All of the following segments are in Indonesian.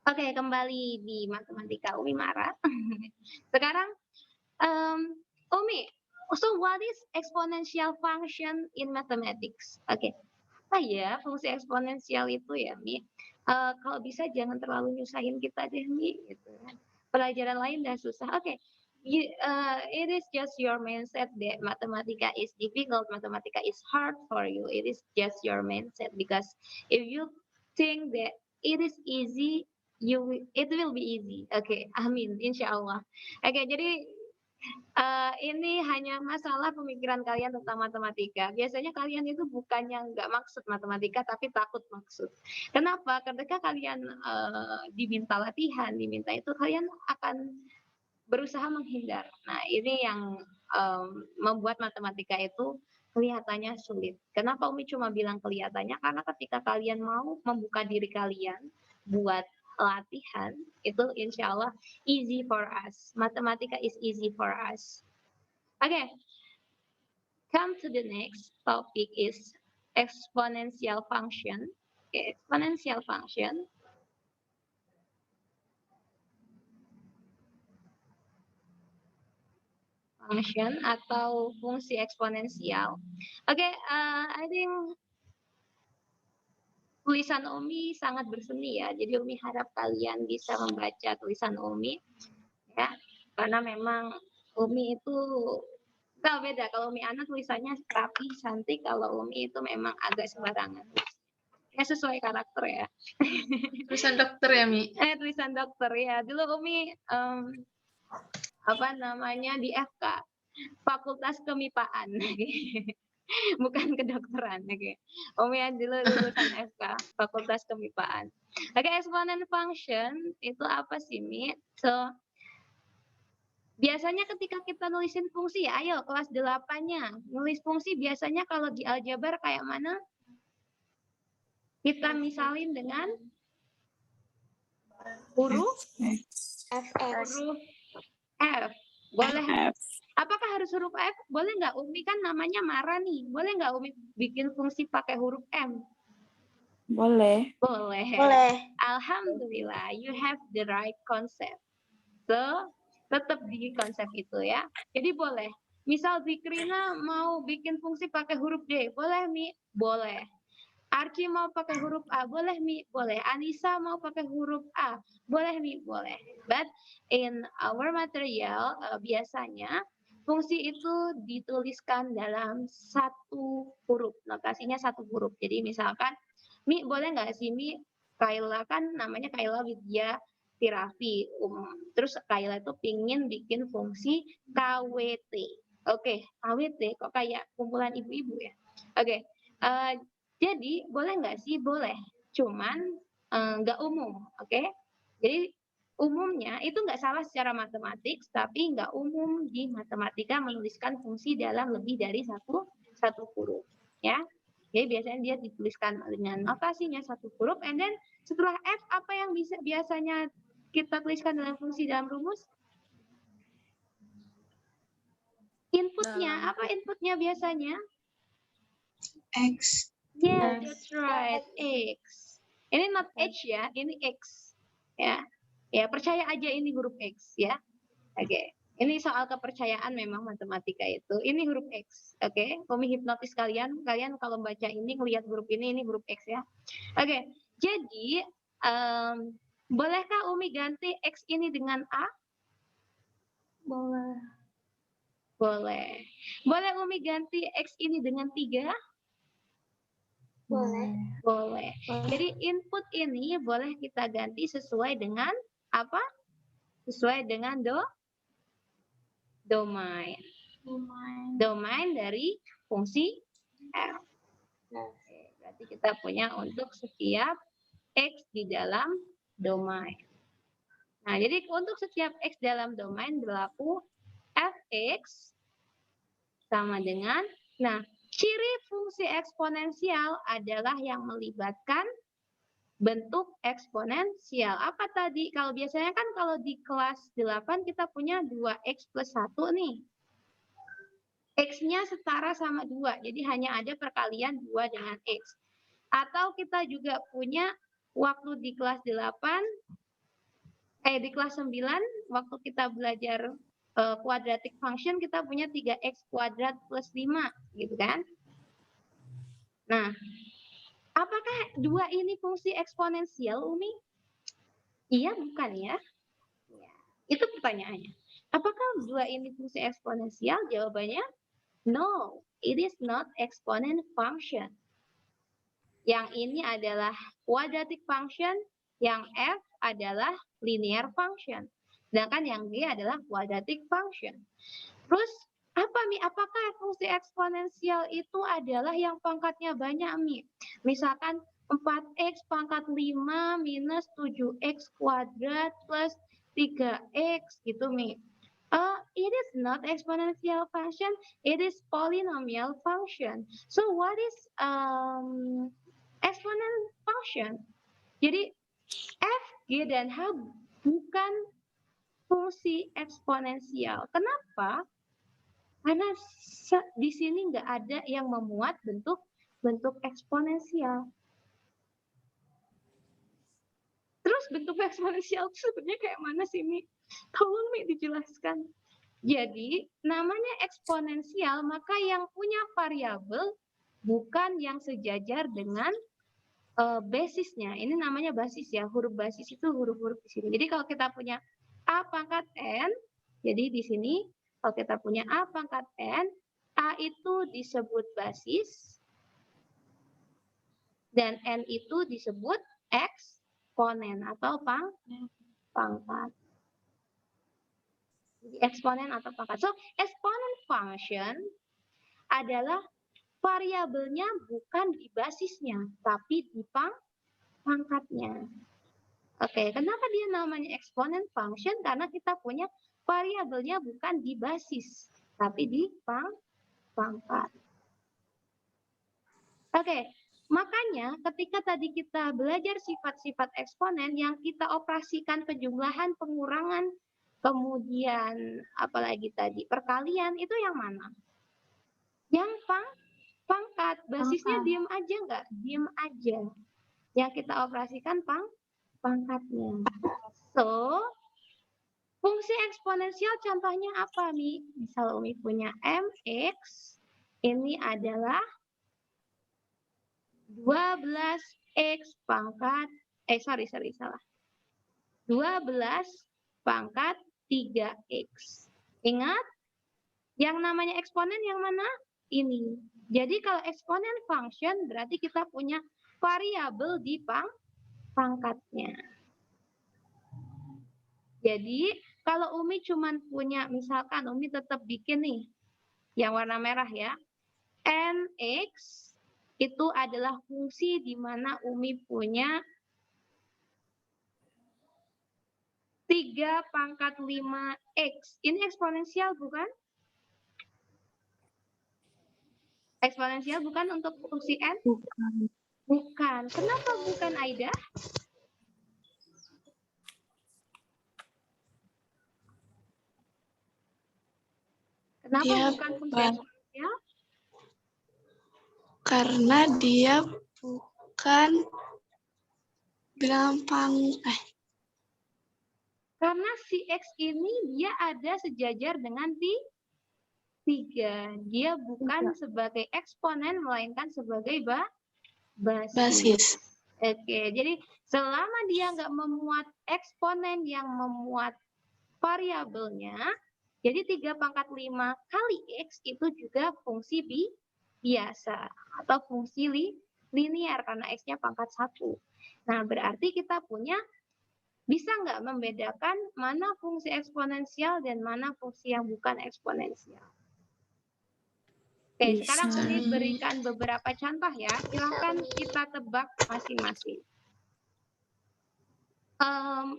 Oke, kembali di matematika Umi marah. Sekarang, mmm, Umi, so what is exponential function in mathematics? Oke, apa ya fungsi eksponensial itu ya, Mi? Kalau bisa jangan terlalu nyusahin kita deh, Mi, gitu kan. Pelajaran lain udah susah. Oke, it is just your mindset that mathematica is difficult, mathematica is hard for you. It is just your mindset because if you think that it is easy, it will be easy. Oke, amin, insya Allah. Oke, jadi ini hanya masalah pemikiran kalian tentang matematika. Biasanya kalian itu bukannya nggak maksud matematika, tapi takut maksud. Kenapa? Ketika kalian diminta latihan, diminta itu, kalian akan berusaha menghindar. Nah, ini yang membuat matematika itu kelihatannya sulit. Kenapa Umi cuma bilang kelihatannya? Karena ketika kalian mau membuka diri kalian buat latihan, itu insya Allah easy for us. Matematika is easy for us. Okay, come to the next topic is exponential function. Okay, exponential function. Function atau fungsi eksponensial. Oke, I think tulisan Umi sangat berseni ya. Jadi Umi harap kalian bisa membaca tulisan Umi ya. Karena memang Umi itu kalau beda. Kalau Umi anak tulisannya rapi, cantik. Kalau Umi itu memang agak sembarangan. Ya sesuai karakter ya. Tulisan dokter ya, Mi? Tulisan dokter ya. Dulu Umi apa namanya di FK, Fakultas Kemipaan. Bukan kedokteran. Oke. Umi dulu lulusan FK, Fakultas Kemipaan. Oke, exponent function itu apa sih, Mi? So, biasanya ketika kita nulisin fungsi ya, ayo kelas 8-nya. Nulis fungsi biasanya kalau di aljabar kayak mana? Kita misalin dengan huruf F. huruf F. Boleh. Apakah harus huruf F? Boleh nggak? Umi kan namanya Mara nih. Boleh nggak Umi bikin fungsi pakai huruf M? Boleh. Boleh. Boleh. Alhamdulillah, you have the right concept. So, tetap di konsep itu ya. Jadi boleh. Misal Zikrina mau bikin fungsi pakai huruf D, boleh Mi? Boleh. Archie mau pakai huruf A, boleh Mi? Boleh. Anissa mau pakai huruf A, boleh Mi? Boleh. But in our material, biasanya fungsi itu dituliskan dalam satu huruf, notasinya satu huruf. Jadi misalkan, Mi boleh nggak sih Mi, Kaila kan namanya Kaila Widya Tirafi, terus Kaila itu pingin bikin fungsi KWT. Oke, KWT kok kayak kumpulan ibu-ibu ya. Oke, jadi boleh nggak sih? Boleh, cuman nggak umum, oke? Jadi umumnya itu nggak salah secara matematik, tapi nggak umum di matematika menuliskan fungsi dalam lebih dari satu huruf, ya. Jadi biasanya dia dituliskan dengan notasinya satu huruf, and then setelah F apa yang biasanya kita tuliskan dalam fungsi dalam rumus? Inputnya, apa inputnya biasanya? X. Yeah, that's right, X. Ini not H ya, ini X. Ya, ya percaya aja ini huruf X ya. Oke, ini soal kepercayaan memang matematika itu. Ini huruf X, oke. Umi hipnotis kalian kalau baca ini ngelihat huruf ini huruf X ya. Oke, jadi bolehkah Umi ganti X ini dengan A? Boleh. Boleh. Boleh Umi ganti X ini dengan 3? Boleh. Boleh. Jadi input ini boleh kita ganti sesuai dengan apa? Sesuai dengan domain. Domain dari fungsi F. Oke, berarti kita punya untuk setiap X di dalam domain. Nah, jadi untuk setiap X dalam domain berlaku Fx sama dengan, nah, ciri fungsi eksponensial adalah yang melibatkan bentuk eksponensial. Apa tadi? Kalau biasanya kan kalau di kelas 8 kita punya 2x plus 1 nih. X-nya setara sama 2, jadi hanya ada perkalian 2 dengan X. Atau kita juga punya waktu di kelas 8 Di kelas 9 waktu kita belajar quadratic function kita punya 3x kuadrat plus 5 gitu kan. Nah, apakah dua ini fungsi eksponensial, Umi? Iya, bukan ya? Itu pertanyaannya. Apakah dua ini fungsi eksponensial? Jawabannya no, it is not exponent function. Yang ini adalah quadratic function, yang F adalah linear function. Sedangkan yang G adalah quadratic function. Terus apa Mi? Apakah fungsi eksponensial itu adalah yang pangkatnya banyak Mi? Misalkan 4x pangkat 5 minus 7x kuadrat plus 3x gitu Mi. It is not exponential function, it is polynomial function. So what is exponent function? Jadi F, G, dan H bukan fungsi eksponensial. Kenapa? Karena di sini nggak ada yang memuat bentuk eksponensial. Terus bentuk eksponensial itu sebenarnya kayak mana sih, Mi? Tolong Mi dijelaskan. Jadi, namanya eksponensial, maka yang punya variabel bukan yang sejajar dengan basisnya. Ini namanya basis ya, huruf basis itu huruf-huruf di sini. Jadi kalau kita punya A pangkat N, jadi di sini kalau kita punya A pangkat N, A itu disebut basis, dan N itu disebut eksponen atau pangkat. Jadi eksponen atau pangkat. So, exponent function adalah variabelnya bukan di basisnya, tapi di pangkatnya. Oke, kenapa dia namanya exponent function? Karena kita punya variabelnya bukan di basis, tapi di pangkat. Oke, makanya ketika tadi kita belajar sifat-sifat eksponen yang kita operasikan penjumlahan, pengurangan, kemudian apalagi tadi perkalian, itu yang mana? Yang pangkat, basisnya diem aja nggak? Diem aja. Yang kita operasikan pangkatnya. So, fungsi eksponensial contohnya apa nih? Misal Umi punya mx, ini adalah 12x pangkat, salah. 12 pangkat 3x. Ingat, yang namanya eksponen yang mana? Ini. Jadi kalau eksponen function berarti kita punya variabel di pangkatnya. Jadi kalau Umi cuman punya, misalkan Umi tetap bikin nih yang warna merah ya, nx itu adalah fungsi di mana Umi punya 3 pangkat 5x. Ini eksponensial bukan? Eksponensial bukan untuk fungsi n? Bukan. Bukan. Kenapa bukan, Aida? Kenapa Dia bukan fungsi bukan. eksponensial? Karena dia bukan bilangan Karena si X ini dia ada sejajar dengan 3. Dia bukan sebagai eksponen, melainkan sebagai basis. Oke, jadi selama dia nggak memuat eksponen yang memuat variabelnya, jadi 3 pangkat 5 kali X itu juga fungsi biasa atau fungsi linear karena X-nya pangkat 1. Nah, berarti kita punya, bisa nggak membedakan mana fungsi eksponensial dan mana fungsi yang bukan eksponensial? Oke, sekarang Umi berikan beberapa contoh ya. Silakan kita tebak masing-masing.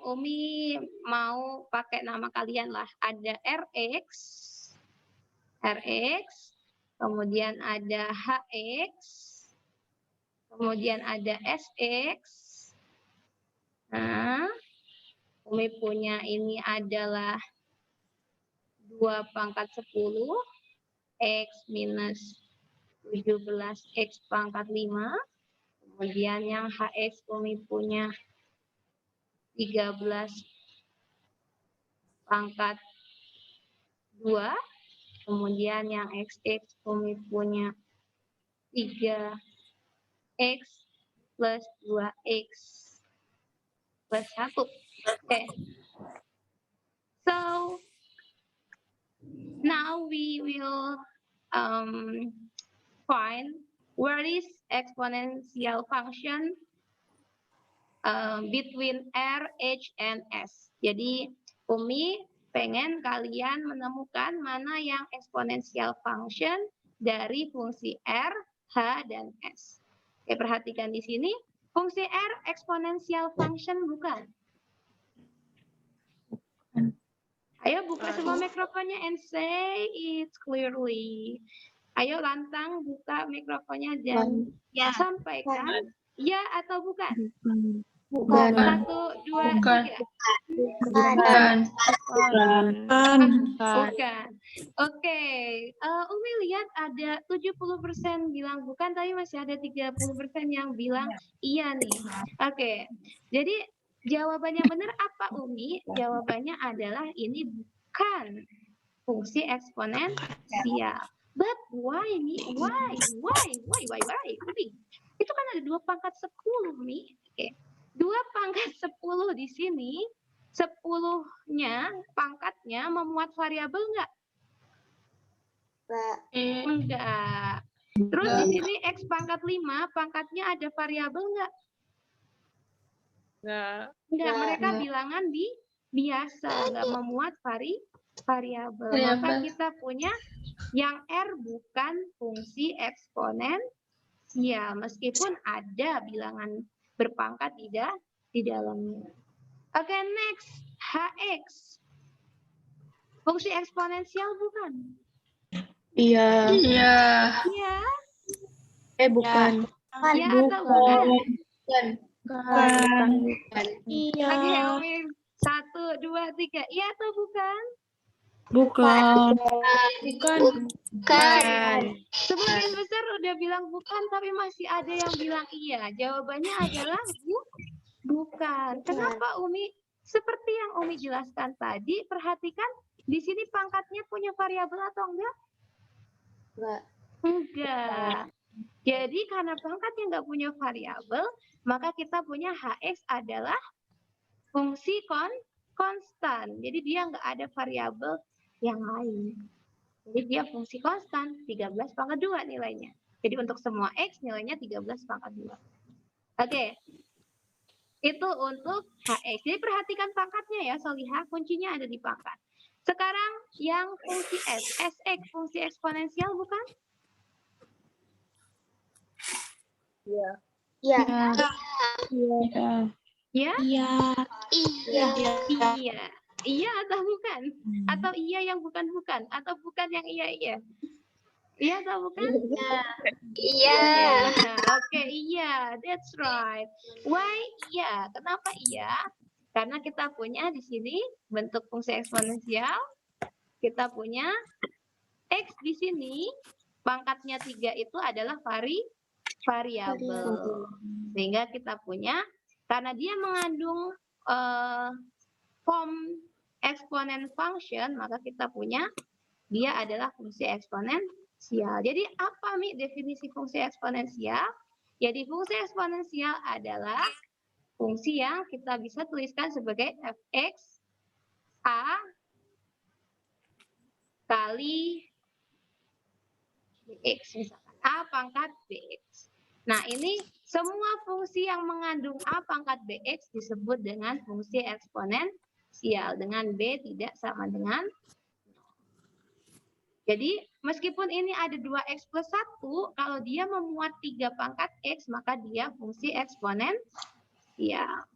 Umi mau pakai nama kalian lah. Ada RX, kemudian ada HX, kemudian ada SX. Nah, Umi punya ini adalah 2 pangkat 10, X minus 17X pangkat 5. Kemudian yang HX Umi punya 13 pangkat 2, kemudian yang XX Umi punya 3X plus 2X plus 1. Oke. So, now we will find where is exponential function between R, H, and S. Jadi, Umi pengen kalian menemukan mana yang exponential function dari fungsi R, H, dan S. Oke, perhatikan di sini, fungsi R exponential function bukan? Ayo buka semua mikrofonnya and say it clearly. Ayo lantang buka mikrofonnya dan sampaikan ya atau bukan. Bukan. 1, 2, Bukan. 3. Bukan. Bukan. Oke. Umi lihat ada 70% bilang bukan, tapi masih ada 30% yang bilang iya nih. Oke. Jadi jawabannya benar apa, Umi? Jawabannya adalah ini bukan fungsi eksponensial. But why, Mi? Why? Umi, itu kan ada 2 pangkat 10, Mi. Oke. 2 pangkat 10 di sini, 10-nya, pangkatnya memuat variabel enggak? Enggak. Terus di sini X pangkat 5, pangkatnya ada variabel enggak? Enggak, mereka bilangan biasa, enggak memuat variabel. Maka kita punya yang R bukan fungsi eksponensial, meskipun ada bilangan berpangkat di dalamnya. Oke, next, HX. Fungsi eksponensial bukan? Iya. Iya. Iya. Bukan. Iya atau bukan? Bukan. Iya. Oke, Umi. 1, 2, 3. Iya atau bukan? Bukan. Sebagian besar udah bilang bukan, tapi masih ada yang bilang iya. Jawabannya adalah bukan. Kenapa, Umi? Seperti yang Umi jelaskan tadi, perhatikan di sini pangkatnya punya variabel atau enggak? Enggak. Jadi karena pangkatnya enggak punya variabel, maka kita punya HX adalah fungsi konstan. Jadi dia enggak ada variabel yang lain. Jadi dia fungsi konstan, 13 pangkat 2 nilainya. Jadi untuk semua X nilainya 13 pangkat 2. Oke. Itu untuk HX. Jadi perhatikan pangkatnya ya, Solihah. Kuncinya ada di pangkat. Sekarang yang fungsi S. SX, fungsi eksponensial bukan? Iya. Ya? Iya. Iya atau bukan? Atau iya yang bukan-bukan? Atau bukan yang iya-iya? Iya atau bukan? Iya. Oke, iya. That's right. Why iya? Kenapa iya? Karena kita punya di sini bentuk fungsi eksponensial. Kita punya X di sini. Pangkatnya 3 itu adalah variabel. Sehingga kita punya, karena dia mengandung form eksponen function, maka kita punya dia adalah fungsi eksponensial. Jadi apa, Mi, definisi fungsi eksponensial? Jadi fungsi eksponensial adalah fungsi yang kita bisa tuliskan sebagai fx a kali bx, misalkan a pangkat bx. Nah, ini semua fungsi yang mengandung a pangkat bx disebut dengan fungsi eksponensial, dengan b tidak sama dengan. Jadi, meskipun ini ada 2x plus 1, kalau dia memuat 3 pangkat x, maka dia fungsi eksponensial.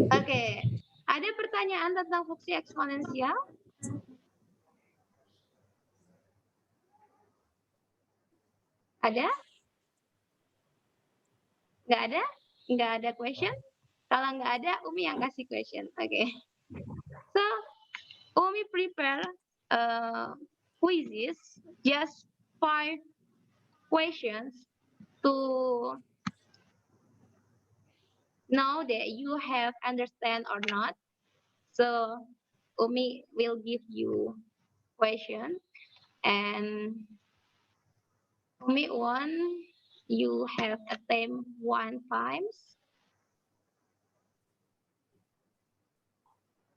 Oke, ada pertanyaan tentang fungsi eksponensial? Ada? Nggak ada? Nggak ada question? Kalau nggak ada, Umi yang kasih question. Oke. So, Umi prepare quizzes, just 5 questions to know that you have understand or not So Umi will give you question, and Umi one, you have attempt one times.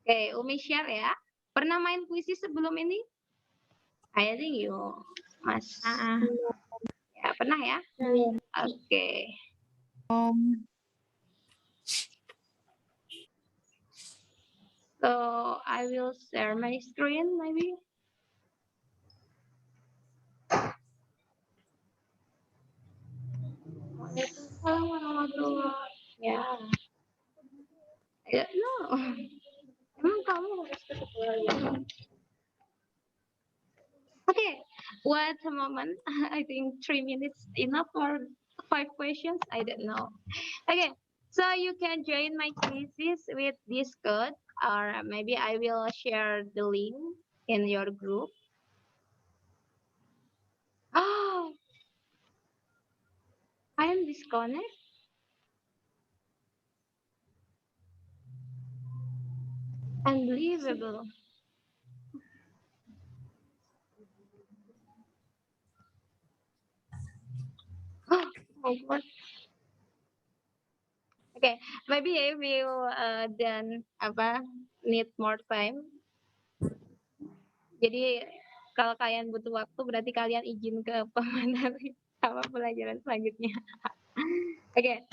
Oke, Umi share ya. Pernah main puisi sebelum ini? I think you, Mas. Ya, pernah ya? Oke. So I will share my screen maybe. Waalaikumsalam warahmatullahi. Ya. I don't know. Emang kamu harus ke sekolah ya? Okay, what a moment. I think 3 minutes enough for 5 questions. I don't know. Okay, so you can join my quizzes with this code, or maybe I will share the link in your group. Oh, I am disconnected. Unbelievable. Oh my god. Okay, maybe I will then need more time. Jadi kalau kalian butuh waktu berarti kalian izin ke pemateri apa pelajaran selanjutnya. Oke.